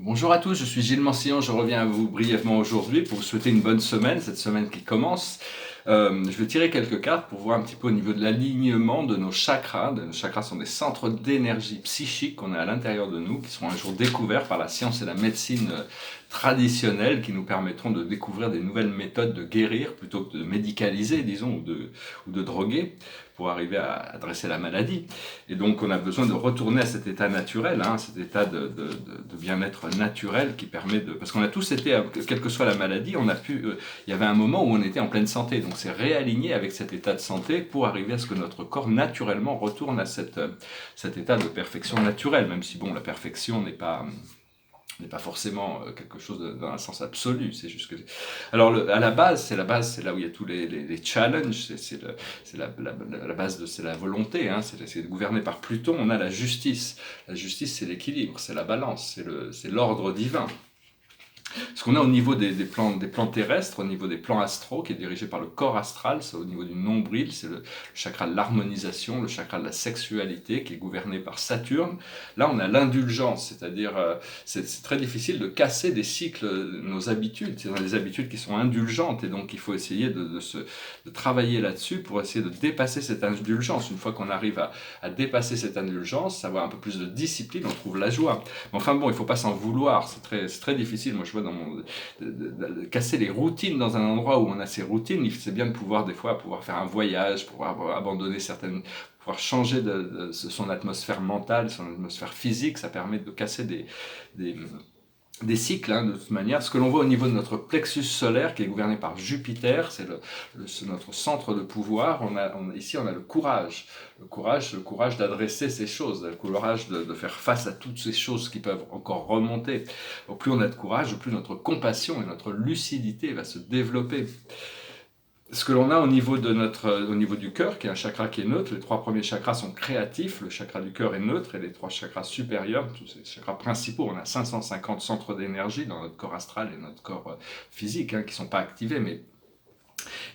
Bonjour à tous, je suis Gilles Mancillon, je reviens à vous brièvement aujourd'hui pour vous souhaiter une bonne semaine, cette semaine qui commence. Je vais tirer quelques cartes pour voir un petit peu au niveau de l'alignement de nos chakras. Nos chakras sont des centres d'énergie psychique qu'on a à l'intérieur de nous, qui seront un jour découverts par la science et la médecine traditionnelle, qui nous permettront de découvrir des nouvelles méthodes de guérir plutôt que de médicaliser, disons, ou de droguer pour arriver à adresser la maladie. Et donc on a besoin de retourner à cet état naturel, cet état de bien-être naturel qui permet de... Parce qu'on a tous été, quelle que soit la maladie, il y avait un moment où on était en pleine santé. Donc c'est réaligner avec cet état de santé pour arriver à ce que notre corps naturellement retourne à cet état de perfection naturelle, même si bon, la perfection n'est pas forcément quelque chose dans un sens absolu, c'est juste que... Alors, à la base, c'est là où il y a tous les challenges, la base, c'est la volonté, c'est gouverné par Pluton, on a la justice. La justice, c'est l'équilibre, c'est la balance, c'est l'ordre divin. Ce qu'on a au niveau des plans terrestres, au niveau des plans astraux, qui est dirigé par le corps astral, c'est au niveau du nombril, c'est le chakra de l'harmonisation, le chakra de la sexualité, qui est gouverné par Saturne. Là, on a l'indulgence, c'est-à-dire c'est très difficile de casser des cycles, nos habitudes. C'est des habitudes qui sont indulgentes, et donc il faut essayer de travailler là-dessus pour essayer de dépasser cette indulgence. Une fois qu'on arrive à dépasser cette indulgence, avoir un peu plus de discipline, on trouve la joie. Mais enfin bon, il ne faut pas s'en vouloir, c'est très difficile. Moi, je vois de casser les routines dans un endroit où on a ces routines. C'est bien de pouvoir des fois pouvoir faire un voyage, pouvoir abandonner certaines, pouvoir changer de son atmosphère mentale, son atmosphère physique. Ça permet de casser des, des cycles, de toute manière. Ce que l'on voit au niveau de notre plexus solaire, qui est gouverné par Jupiter, c'est notre centre de pouvoir. Ici, on a le courage d'adresser ces choses, le courage de faire face à toutes ces choses qui peuvent encore remonter. Au plus on a de courage, au plus notre compassion et notre lucidité va se développer. Ce que l'on a au niveau du cœur, qui est un chakra qui est neutre, les trois premiers chakras sont créatifs, le chakra du cœur est neutre, et les trois chakras supérieurs, tous ces chakras principaux, on a 550 centres d'énergie dans notre corps astral et notre corps physique, qui ne sont pas activés, mais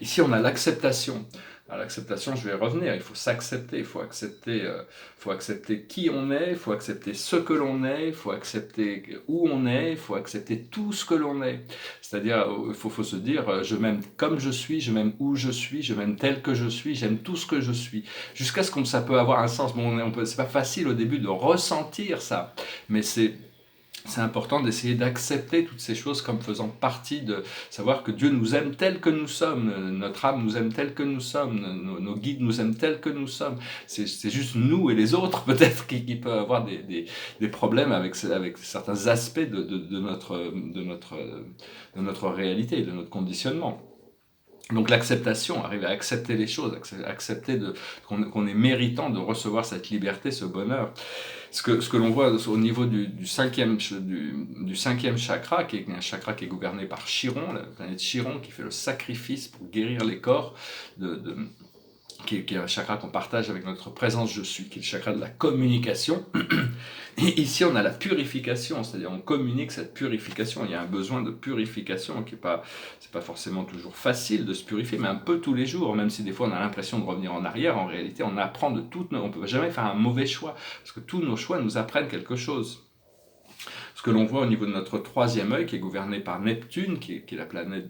ici on a l'acceptation. À l'acceptation, je vais revenir, il faut s'accepter, faut accepter qui on est, il faut accepter ce que l'on est, il faut accepter où on est, il faut accepter tout ce que l'on est. C'est-à-dire, il faut se dire, je m'aime comme je suis, je m'aime où je suis, je m'aime tel que je suis, j'aime tout ce que je suis. Jusqu'à ce que ça peut avoir un sens. Bon, c'est pas facile au début de ressentir ça, mais c'est important d'essayer d'accepter toutes ces choses comme faisant partie de savoir que Dieu nous aime tel que nous sommes, notre âme nous aime tel que nous sommes, nos guides nous aiment tel que nous sommes. C'est juste nous et les autres peut-être qui peuvent avoir des problèmes avec certains aspects de notre réalité, de notre conditionnement. Donc l'acceptation, arriver à accepter les choses, accepter qu'on est méritant de recevoir cette liberté, ce bonheur. Ce que l'on voit au niveau du cinquième chakra, qui est un chakra qui est gouverné par Chiron, la planète Chiron, qui fait le sacrifice pour guérir les corps, qui est un chakra qu'on partage avec notre présence je suis, qui est le chakra de la communication. Et ici, on a la purification, c'est-à-dire on communique cette purification. Il y a un besoin de purification qui c'est pas forcément toujours facile de se purifier, mais un peu tous les jours, même si des fois on a l'impression de revenir en arrière. En réalité, on apprend on peut jamais faire un mauvais choix, parce que tous nos choix nous apprennent quelque chose. Ce que l'on voit au niveau de notre troisième œil, qui est gouverné par Neptune, qui est la planète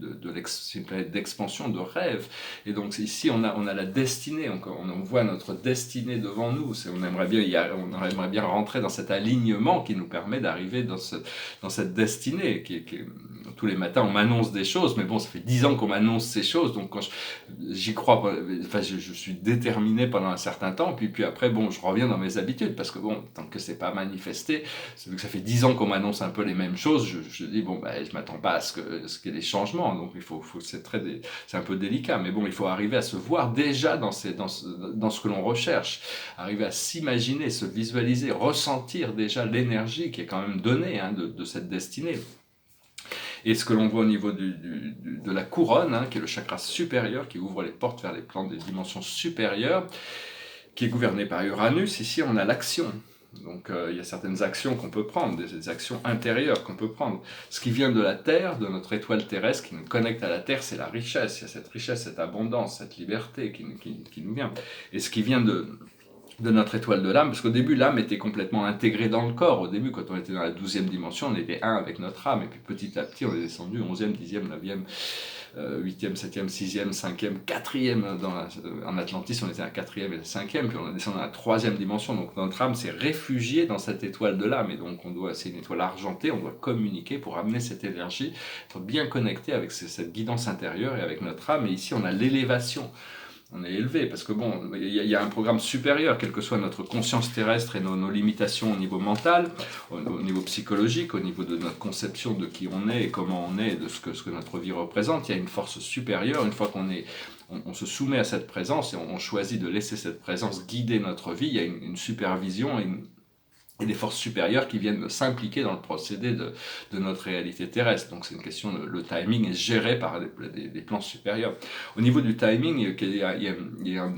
une planète d'expansion, de rêve. Et donc ici, on a la destinée, on voit notre destinée devant nous. On aimerait bien rentrer dans cet alignement qui nous permet d'arriver dans cette destinée. Tous les matins, on m'annonce des choses, mais bon, ça fait 10 ans qu'on m'annonce ces choses, donc quand j'y crois, enfin, je suis déterminé pendant un certain temps, puis après, bon, je reviens dans mes habitudes, parce que bon, tant que c'est pas manifesté, vu que ça fait 10 ans qu'on m'annonce un peu les mêmes choses, je dis, bon, je m'attends pas à ce qu'il y ait des changements, donc c'est un peu délicat, mais bon, il faut arriver à se voir déjà dans ce que l'on recherche, arriver à s'imaginer, se visualiser, ressentir déjà l'énergie qui est quand même donnée de cette destinée. Et ce que l'on voit au niveau de la couronne, qui est le chakra supérieur, qui ouvre les portes vers les plans des dimensions supérieures, qui est gouverné par Uranus, ici on a l'action. Donc il y a certaines actions qu'on peut prendre, des actions intérieures qu'on peut prendre. Ce qui vient de la Terre, de notre étoile terrestre, qui nous connecte à la Terre, c'est la richesse. Il y a cette richesse, cette abondance, cette liberté qui nous vient. Et ce qui vient de notre étoile de l'âme, parce qu'au début, l'âme était complètement intégrée dans le corps. Au début, quand on était dans la 12e dimension, on était un avec notre âme, et puis petit à petit, on est descendu 11e, 10e, 9e, 8e, 7e, 6e, 5e, 4e. En Atlantis, on était à la 4e et la 5e, puis on est descendu dans la 3e dimension. Donc notre âme s'est réfugiée dans cette étoile de l'âme, et donc c'est une étoile argentée, on doit communiquer pour amener cette énergie, être bien connecté avec cette guidance intérieure et avec notre âme. Et ici, on a l'élévation. On est élevé, parce que bon, il y a un programme supérieur, quelle que soit notre conscience terrestre et nos limitations au niveau mental, au niveau psychologique, au niveau de notre conception de qui on est et comment on est, de ce que notre vie représente. Il y a une force supérieure. Une fois on se soumet à cette présence et on choisit de laisser cette présence guider notre vie, il y a une supervision et des forces supérieures qui viennent s'impliquer dans le procédé de notre réalité terrestre. Donc c'est une question, le timing est géré par des plans supérieurs. Au niveau du timing, il y a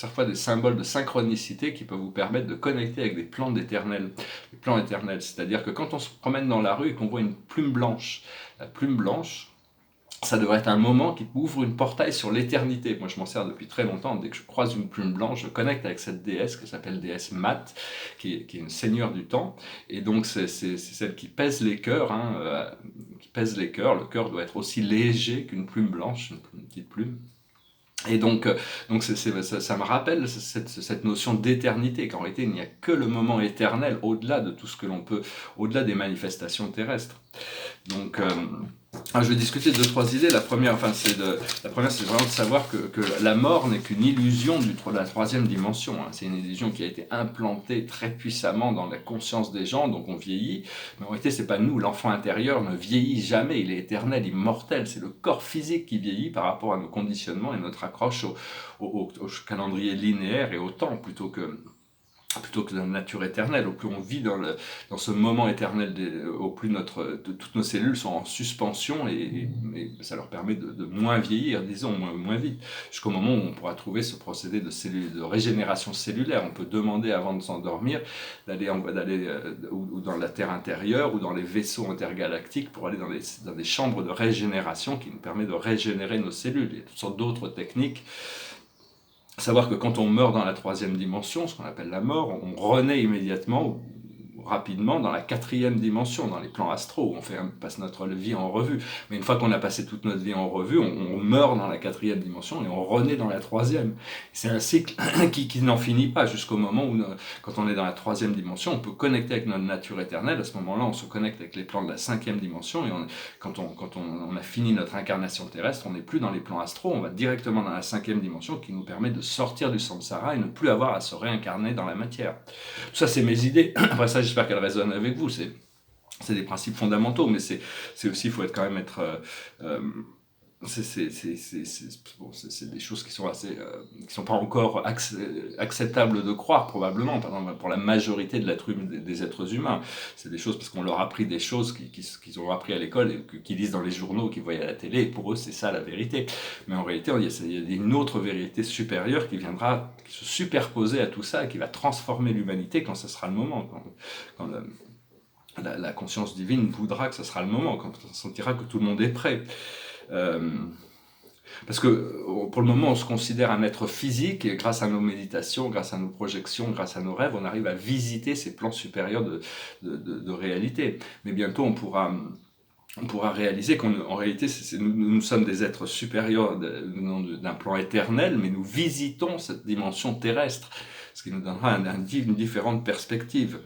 parfois des symboles de synchronicité qui peuvent vous permettre de connecter avec des plans éternels. Les plans éternels, c'est-à-dire que quand on se promène dans la rue et qu'on voit une plume blanche, la plume blanche, ça devrait être un moment qui ouvre une portail sur l'éternité. Moi, je m'en sers depuis très longtemps. Dès que je croise une plume blanche, je connecte avec cette déesse qui s'appelle déesse Mat, qui est une seigneur du temps. Et donc, c'est celle qui pèse les cœurs. Qui pèse les cœurs. Le cœur doit être aussi léger qu'une plume blanche, une petite plume. Et donc ça me rappelle cette notion d'éternité, qu'en réalité, il n'y a que le moment éternel, au-delà de tout ce que l'on peut, au-delà des manifestations terrestres. Donc, je vais discuter de 2-3 idées. La première, c'est vraiment de savoir que la mort n'est qu'une illusion de la 3e dimension. C'est une illusion qui a été implantée très puissamment dans la conscience des gens, donc on vieillit. Mais en réalité, c'est pas nous. L'enfant intérieur ne vieillit jamais. Il est éternel, immortel. C'est le corps physique qui vieillit par rapport à nos conditionnements et notre accroche au calendrier linéaire et au temps, plutôt que dans la nature éternelle. Au plus on vit dans ce moment éternel, au plus toutes nos cellules sont en suspension et ça leur permet de moins vieillir, disons, moins vite, jusqu'au moment où on pourra trouver ce procédé de régénération cellulaire. On peut demander avant de s'endormir d'aller ou dans la Terre intérieure ou dans les vaisseaux intergalactiques pour aller dans des chambres de régénération qui nous permettent de régénérer nos cellules. Il y a toutes sortes d'autres techniques. Savoir que quand on meurt dans la 3e dimension, ce qu'on appelle la mort, on renaît immédiatement, rapidement, dans la 4e dimension, dans les plans astraux, où on passe notre vie en revue. Mais une fois qu'on a passé toute notre vie en revue, on meurt dans la 4e dimension et on renaît dans la 3e. C'est un cycle qui n'en finit pas jusqu'au moment où, quand on est dans la 3e dimension, on peut connecter avec notre nature éternelle. À ce moment-là, on se connecte avec les plans de la 5e dimension et quand on a fini notre incarnation terrestre, on n'est plus dans les plans astraux, on va directement dans la 5e dimension qui nous permet de sortir du samsara et ne plus avoir à se réincarner dans la matière. Tout ça, c'est mes idées. Après ça, j'espère qu'elles résonnent avec vous. C'est des principes fondamentaux, mais c'est aussi, il faut quand même être... c'est des choses qui sont qui sont pas encore acceptables de croire, probablement, par exemple, pour la majorité des êtres humains. C'est des choses parce qu'on leur a appris des choses qu'ils ont appris à l'école et qu'ils lisent dans les journaux, qu'ils voient à la télé, et pour eux, c'est ça la vérité. Mais en réalité, il y a une autre vérité supérieure qui viendra se superposer à tout ça et qui va transformer l'humanité quand ce sera le moment, quand la conscience divine voudra que ce sera le moment, quand on sentira que tout le monde est prêt. Parce que pour le moment, on se considère un être physique et grâce à nos méditations, grâce à nos projections, grâce à nos rêves, on arrive à visiter ces plans supérieurs de réalité. Mais bientôt, on pourra réaliser qu'en réalité, nous sommes des êtres supérieurs d'un plan éternel, mais nous visitons cette dimension terrestre, ce qui nous donnera une différente perspective.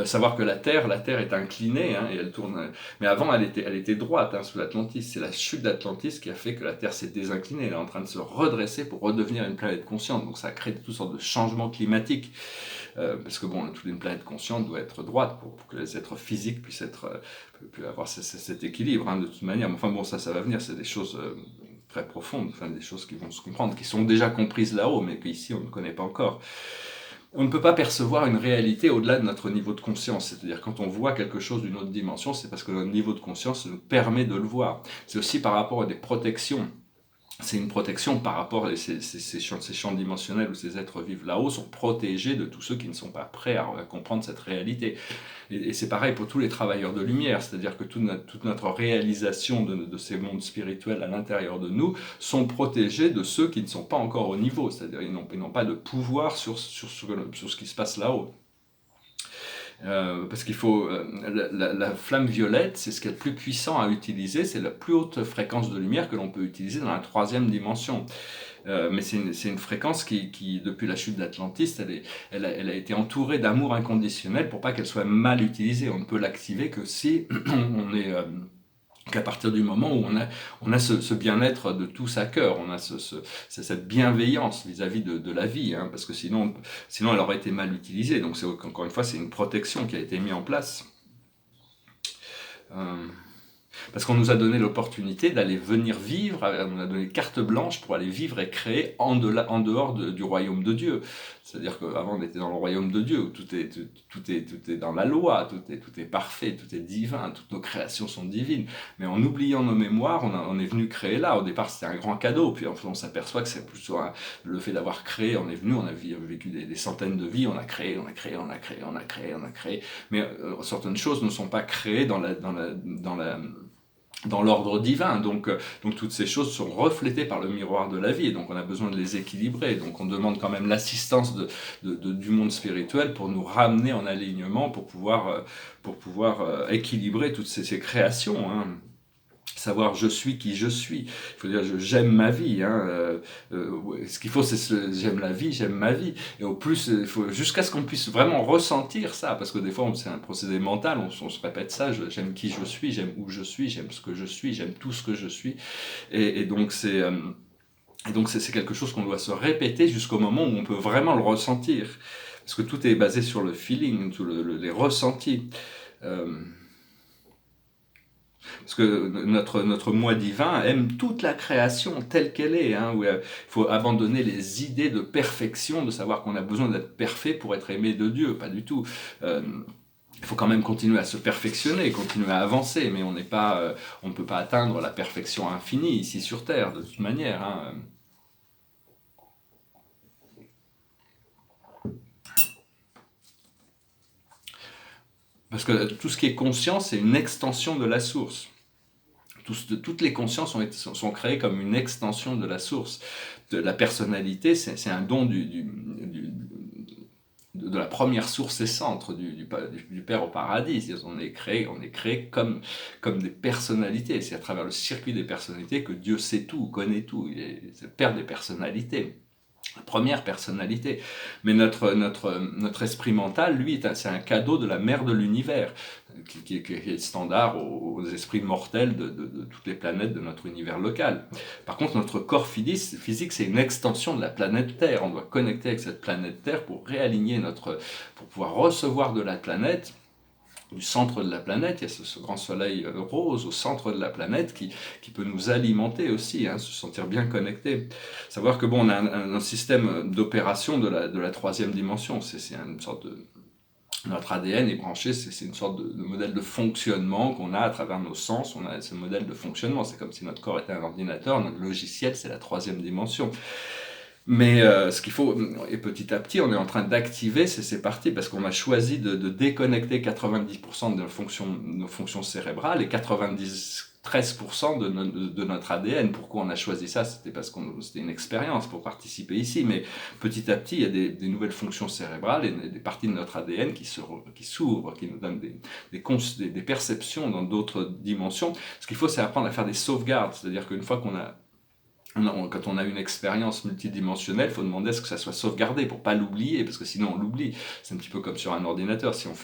Savoir que la Terre est inclinée, et elle tourne. Mais avant, elle était droite, sous l'Atlantis. C'est la chute d'Atlantis qui a fait que la Terre s'est désinclinée. Elle est en train de se redresser pour redevenir une planète consciente. Donc ça a créé toutes sortes de changements climatiques. Parce que toute une planète consciente doit être droite pour que les êtres physiques puissent avoir cet équilibre, de toute manière. Enfin bon, ça va venir. C'est des choses très profondes, des choses qui vont se comprendre, qui sont déjà comprises là-haut, mais qu'ici on ne connaît pas encore. On ne peut pas percevoir une réalité au-delà de notre niveau de conscience. C'est-à-dire quand on voit quelque chose d'une autre dimension, c'est parce que notre niveau de conscience nous permet de le voir. C'est aussi par rapport à des protections c'est une protection par rapport à ces champs dimensionnels où ces êtres vivent là-haut sont protégés de tous ceux qui ne sont pas prêts à comprendre cette réalité. Et c'est pareil pour tous les travailleurs de lumière, c'est-à-dire que toute notre réalisation de ces mondes spirituels à l'intérieur de nous sont protégés de ceux qui ne sont pas encore au niveau, c'est-à-dire ils n'ont pas de pouvoir sur ce qui se passe là-haut. Parce qu'il faut la flamme violette, c'est ce qui est le plus puissant à utiliser, c'est la plus haute fréquence de lumière que l'on peut utiliser dans la troisième dimension. Mais c'est une fréquence qui, depuis la chute d'Atlantis, elle a été entourée d'amour inconditionnel pour pas qu'elle soit mal utilisée. On ne peut l'activer que si on est qu'à partir du moment où on a ce bien-être de tous à cœur, on a cette bienveillance vis-à-vis de la vie, hein, parce que sinon elle aurait été mal utilisée. Donc encore une fois, c'est une protection qui a été mise en place. Parce qu'on nous a donné l'opportunité d'aller venir vivre, on nous a donné carte blanche pour aller vivre et créer en dehors du royaume de Dieu. C'est-à-dire qu'avant on était dans le royaume de Dieu, où tout est dans la loi, tout est parfait, tout est divin, toutes nos créations sont divines. Mais en oubliant nos mémoires, on est venu créer là. Au départ c'était un grand cadeau, puis on s'aperçoit que c'est plutôt le fait d'avoir créé, on est venu, on a vécu des centaines de vies, on a créé. Mais certaines choses ne sont pas créées dans l'ordre divin, donc toutes ces choses sont reflétées par le miroir de la vie, et donc on a besoin de les équilibrer, donc on demande quand même l'assistance du monde spirituel pour nous ramener en alignement, pour pouvoir équilibrer toutes ces créations, hein. Savoir je suis qui je suis. Il faut dire j'aime ma vie. Hein. Ce qu'il faut, c'est j'aime la vie, j'aime ma vie. Et au plus, il faut jusqu'à ce qu'on puisse vraiment ressentir ça, parce que des fois, c'est un procédé mental. On se répète ça. J'aime qui je suis, j'aime où je suis, j'aime ce que je suis, j'aime tout ce que je suis. Et donc c'est quelque chose qu'on doit se répéter jusqu'au moment où on peut vraiment le ressentir, parce que tout est basé sur le feeling, les ressentis. Parce que notre moi divin aime toute la création telle qu'elle est, hein, où il faut abandonner les idées de perfection, de savoir qu'on a besoin d'être parfait pour être aimé de Dieu, pas du tout. Il faut quand même continuer à se perfectionner, continuer à avancer, mais on ne peut pas atteindre la perfection infinie ici sur Terre, de toute manière. Hein. Parce que tout ce qui est conscience, c'est une extension de la source. Toutes les consciences sont créées comme une extension de la source. La personnalité, c'est un don de la première source et centre du Père au paradis. On est créé comme des personnalités. C'est à travers le circuit des personnalités que Dieu sait tout, connaît tout. C'est le Père des personnalités. La première personnalité. Mais notre esprit mental, lui, c'est un cadeau de la mère de l'univers, qui est standard aux esprits mortels de toutes les planètes de notre univers local. Par contre, notre corps physique, c'est une extension de la planète Terre. On doit connecter avec cette planète Terre pour réaligner pour pouvoir recevoir de la planète, du centre de la planète. Il y a ce grand soleil rose au centre de la planète qui peut nous alimenter aussi, hein, se sentir bien connecté. Savoir que on a un système d'opération de la troisième dimension, c'est une sorte de... Notre ADN est branché, c'est une sorte de modèle de fonctionnement qu'on a à travers nos sens, on a ce modèle de fonctionnement, c'est comme si notre corps était un ordinateur, notre logiciel c'est la troisième dimension. Mais ce qu'il faut, et petit à petit, on est en train d'activer ces parties, parce qu'on a choisi de déconnecter 90% de nos fonctions cérébrales et 93% de notre ADN. Pourquoi on a choisi ça? C'était parce que c'était une expérience pour participer ici, mais petit à petit, il y a des nouvelles fonctions cérébrales et des parties de notre ADN qui s'ouvrent, qui nous donnent des perceptions dans d'autres dimensions. Ce qu'il faut, c'est apprendre à faire des sauvegardes, c'est-à-dire qu'une fois quand on a une expérience multidimensionnelle, il faut demander à ce que ça soit sauvegardé pour pas l'oublier, parce que sinon on l'oublie. C'est un petit peu comme sur un ordinateur. Si on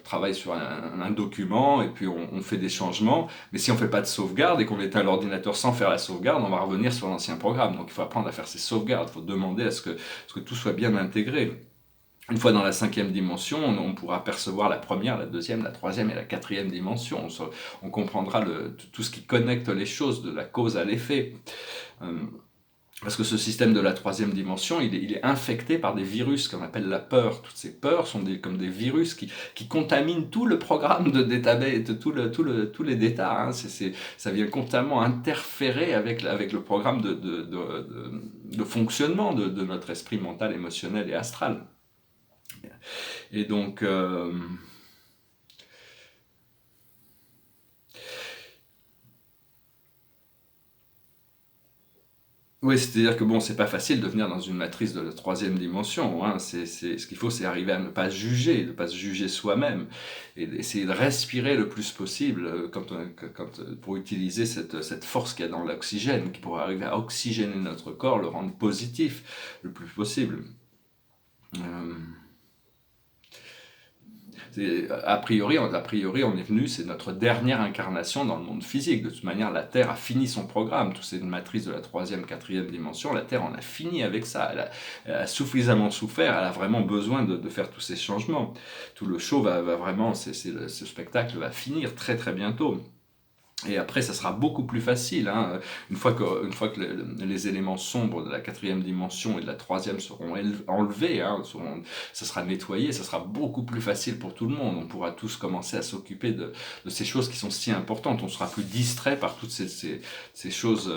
travaille sur un document et puis on fait des changements, mais si on fait pas de sauvegarde et qu'on éteint l'ordinateur sans faire la sauvegarde, on va revenir sur l'ancien programme. Donc il faut apprendre à faire ces sauvegardes. Il faut demander à ce que tout soit bien intégré. Une fois dans la cinquième dimension, on pourra percevoir la première, la deuxième, la troisième et la quatrième dimension. On comprendra tout ce qui connecte les choses, de la cause à l'effet. Parce que ce système de la troisième dimension, il est infecté par des virus qu'on appelle la peur. Toutes ces peurs sont comme des virus qui contaminent tout le programme de database, de tous les data. Hein. Ça vient constamment interférer avec le programme de fonctionnement de notre esprit mental, émotionnel et astral. Et donc... Oui, c'est-à-dire que bon, c'est pas facile de venir dans une matrice de la troisième dimension. Hein. Ce qu'il faut, c'est arriver à ne pas juger, ne pas se juger soi-même, et d'essayer de respirer le plus possible pour utiliser cette force qu'il y a dans l'oxygène, qui pourrait arriver à oxygéner notre corps, le rendre positif le plus possible. Euh, a priori, on est venu, c'est notre dernière incarnation dans le monde physique. De toute manière, la Terre a fini son programme. Tout c'est une matrice de la troisième, quatrième dimension. La Terre en a fini avec ça. Elle a suffisamment souffert. Elle a vraiment besoin de faire tous ces changements. Tout le show va vraiment, ce spectacle va finir très très bientôt. Et après, ça sera beaucoup plus facile. Hein. Une fois que les éléments sombres de la quatrième dimension et de la troisième seront enlevés, hein, ça sera nettoyé, ça sera beaucoup plus facile pour tout le monde. On pourra tous commencer à s'occuper de ces choses qui sont si importantes. On sera plus distrait par toutes ces choses.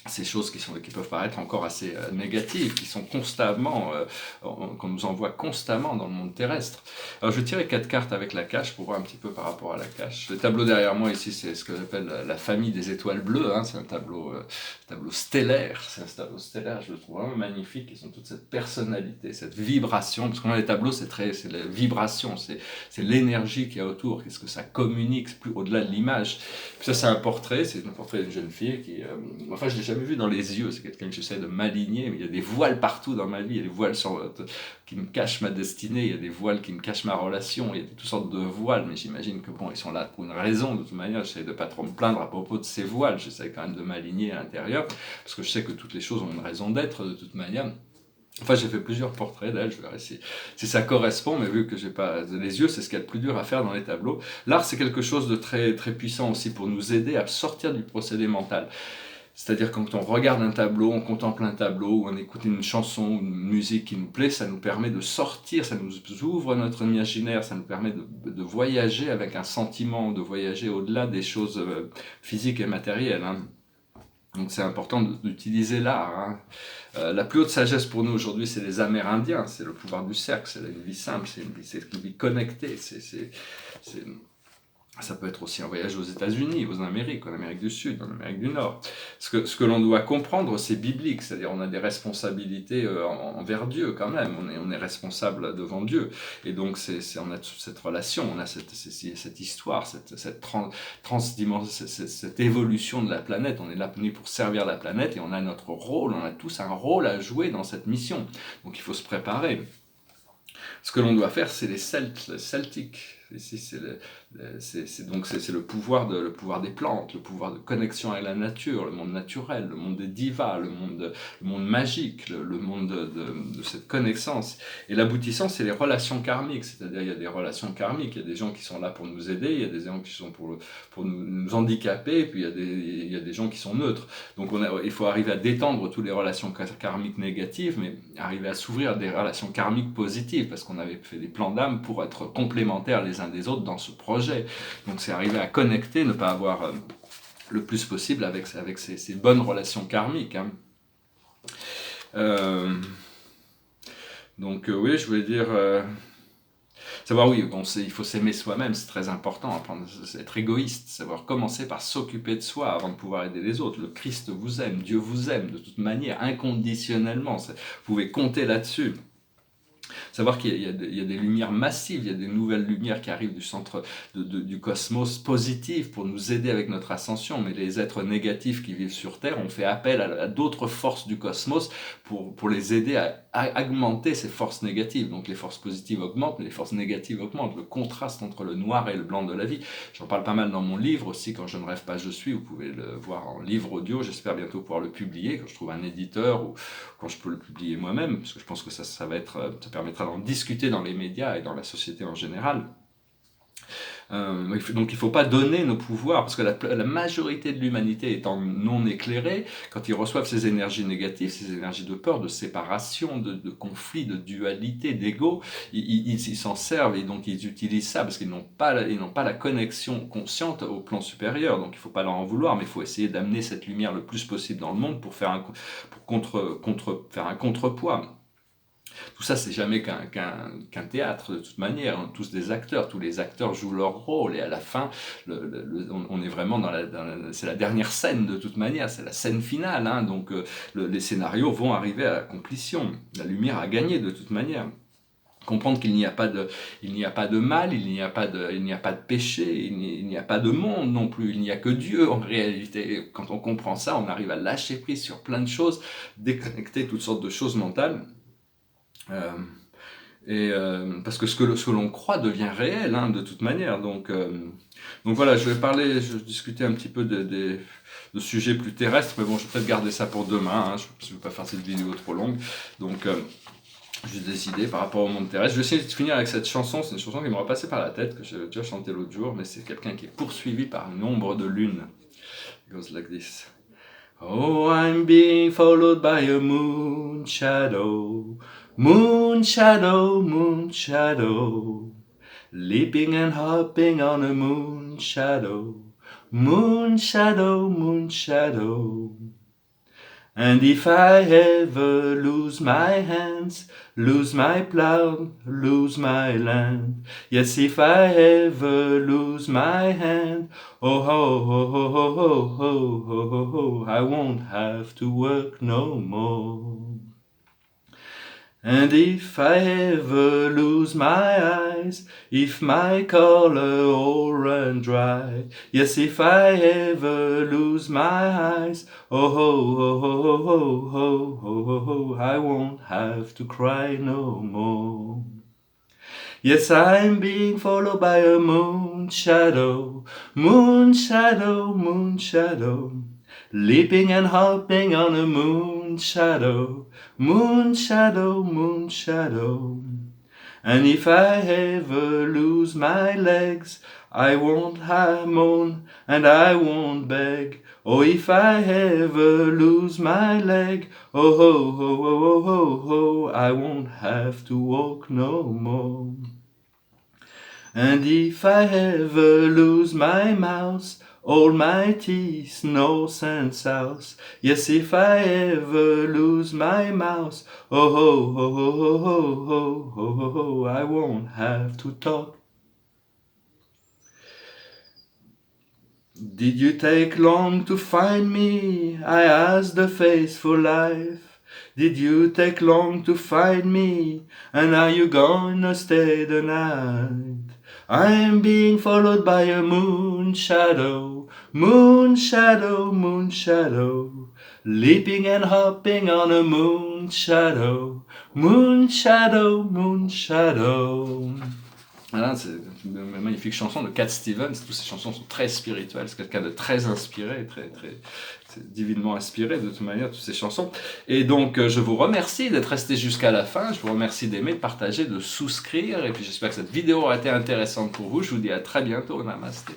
Ces choses qui peuvent paraître encore assez négatives, qui sont constamment, qu'on nous envoie constamment dans le monde terrestre. Alors je vais tirer 4 cartes avec la cache pour voir un petit peu par rapport à la cache. Le tableau derrière moi ici, c'est ce que j'appelle la famille des étoiles bleues. Hein. C'est un tableau stellaire. C'est un tableau stellaire, je le trouve vraiment magnifique. Ils ont toute cette personnalité, cette vibration. Parce que dans les tableaux, c'est la vibration, c'est l'énergie qu'il y a autour. Qu'est-ce que ça communique plus au-delà de l'image. Puis ça, c'est un portrait. C'est un portrait d'une jeune fille qui, enfin, je l'ai jamais vu dans les yeux, c'est quelqu'un que j'essaie de m'aligner, mais il y a des voiles partout dans ma vie, il y a des voiles qui me cachent ma destinée, il y a des voiles qui me cachent ma relation, il y a toutes sortes de voiles, mais j'imagine que bon, ils sont là pour une raison, de toute manière, j'essaie de pas trop me plaindre à propos de ces voiles, j'essaie quand même de m'aligner à l'intérieur, parce que je sais que toutes les choses ont une raison d'être de toute manière. Enfin, j'ai fait plusieurs portraits d'elle, je verrai si ça correspond, mais vu que j'ai pas les yeux, c'est ce qu'il y a de plus dur à faire dans les tableaux. L'art, c'est quelque chose de très, très puissant aussi pour nous aider à sortir du procédé mental. C'est-à-dire quand on regarde un tableau, on contemple un tableau, ou on écoute une chanson, une musique qui nous plaît, ça nous permet de sortir, ça nous ouvre notre imaginaire, ça nous permet de voyager avec un sentiment, de voyager au-delà des choses physiques et matérielles. Hein. Donc c'est important d'utiliser l'art. Hein. La plus haute sagesse pour nous aujourd'hui, c'est les Amérindiens, c'est le pouvoir du cercle, c'est une vie simple, c'est une vie connectée, ça peut être aussi un voyage aux États-Unis, en Amérique du Sud, en Amérique du Nord. Ce que l'on doit comprendre, c'est biblique, c'est-à-dire on a des responsabilités envers Dieu quand même, on est responsable devant Dieu. Et donc on a toute cette relation, on a cette histoire, cette évolution de la planète. On est là pour servir la planète et on a notre rôle, on a tous un rôle à jouer dans cette mission. Donc il faut se préparer. Ce que l'on doit faire, c'est les celtiques. Ici, c'est le pouvoir des plantes, le pouvoir de connexion avec la nature, le monde naturel, le monde des divas, le monde magique, le monde de cette connaissance. Et l'aboutissant, c'est les relations karmiques, c'est-à-dire il y a des relations karmiques, il y a des gens qui sont là pour nous aider, il y a des gens qui sont pour nous handicaper, et puis il y a des gens qui sont neutres. Donc il faut arriver à détendre toutes les relations karmiques négatives, mais arriver à s'ouvrir à des relations karmiques positives, parce qu'on avait fait des plans d'âme pour être complémentaires les uns des autres dans ce projet. Donc c'est arriver à connecter, ne pas avoir le plus possible avec ces bonnes relations karmiques. Hein. Donc oui, je voulais dire... savoir, oui, il faut s'aimer soi-même, c'est très important, apprendre à être égoïste, savoir commencer par s'occuper de soi avant de pouvoir aider les autres. Le Christ vous aime, Dieu vous aime, de toute manière, inconditionnellement, vous pouvez compter là-dessus. Savoir qu'il y a des lumières massives, il y a des nouvelles lumières qui arrivent du centre du cosmos positif pour nous aider avec notre ascension, mais les êtres négatifs qui vivent sur Terre, on fait appel à d'autres forces du cosmos pour les aider à augmenter ces forces négatives. Donc les forces positives augmentent, mais les forces négatives augmentent. Le contraste entre le noir et le blanc de la vie. J'en parle pas mal dans mon livre aussi, Quand je ne rêve pas, je suis. Vous pouvez le voir en livre audio. J'espère bientôt pouvoir le publier quand je trouve un éditeur ou quand je peux le publier moi-même, parce que je pense que ça permettra d'en discuter dans les médias et dans la société en général. Donc il ne faut pas donner nos pouvoirs, parce que la majorité de l'humanité étant non éclairée, quand ils reçoivent ces énergies négatives, ces énergies de peur, de séparation, de conflit, de dualité, d'ego, ils s'en servent et donc ils utilisent ça parce qu'ils n'ont pas la connexion consciente au plan supérieur. Donc il ne faut pas leur en vouloir, mais il faut essayer d'amener cette lumière le plus possible dans le monde pour faire faire un contrepoids. Tout ça, c'est jamais qu'un théâtre, de toute manière. On est tous des acteurs. Tous les acteurs jouent leur rôle. Et à la fin, on est vraiment c'est la dernière scène, de toute manière. C'est la scène finale. Hein. Donc, les scénarios vont arriver à la complétion. La lumière a gagné, de toute manière. Comprendre qu'il n'y a pas de mal, il n'y a pas de péché, il n'y a pas de monde non plus, il n'y a que Dieu en réalité. Et quand on comprend ça, on arrive à lâcher prise sur plein de choses, déconnecter toutes sortes de choses mentales. Parce que ce que l'on croit devient réel, hein, de toute manière. Donc voilà, je discutais un petit peu de sujets plus terrestres, mais bon, je vais peut-être garder ça pour demain, hein, je ne veux pas faire cette vidéo trop longue. Donc j'ai décidé par rapport au monde terrestre. Je vais essayer de finir avec cette chanson, c'est une chanson qui m'aura passé par la tête, que j'ai déjà chanté l'autre jour, mais c'est quelqu'un qui est poursuivi par une ombre de lune. It goes like this. Oh, I'm being followed by a moon shadow, moon shadow, moon shadow, leaping and hopping on a moon shadow, moon shadow, moon shadow. And if I ever lose my hands, lose my plow, lose my land, yes, if I ever lose my hand, oh ho ho ho ho ho ho ho ho ho, I won't have to work no more. And if I ever lose my eyes, if my color all run dry, yes, if I ever lose my eyes, oh ho ho ho ho ho ho ho ho, I won't have to cry no more. Yes, I'm being followed by a moon shadow, moon shadow, moon shadow, leaping and hopping on a moon shadow, moon shadow, moon shadow. And if I ever lose my legs, I won't moan and I won't beg. Oh, if I ever lose my leg, oh ho ho ho ho ho ho, I won't have to walk no more. And if I ever lose my mouse, all my teeth, north and south, yes, if I ever lose my mouse, oh ho ho ho ho ho ho ho ho ho, I won't have to talk. Did you take long to find me? I asked the faithful life. Did you take long to find me? And are you gonna stay the night? I'm being followed by a moon shadow, moon shadow, moon shadow, leaping and hopping on a moon shadow, moon shadow, moon shadow. Voilà, c'est une magnifique chanson de Cat Stevens. Toutes ces chansons sont très spirituelles. C'est quelqu'un de très inspiré, c'est divinement inspiré de toute manière, toutes ces chansons. Et donc, je vous remercie d'être resté jusqu'à la fin. Je vous remercie d'aimer, de partager, de souscrire. Et puis, j'espère que cette vidéo aura été intéressante pour vous. Je vous dis à très bientôt. Namasté.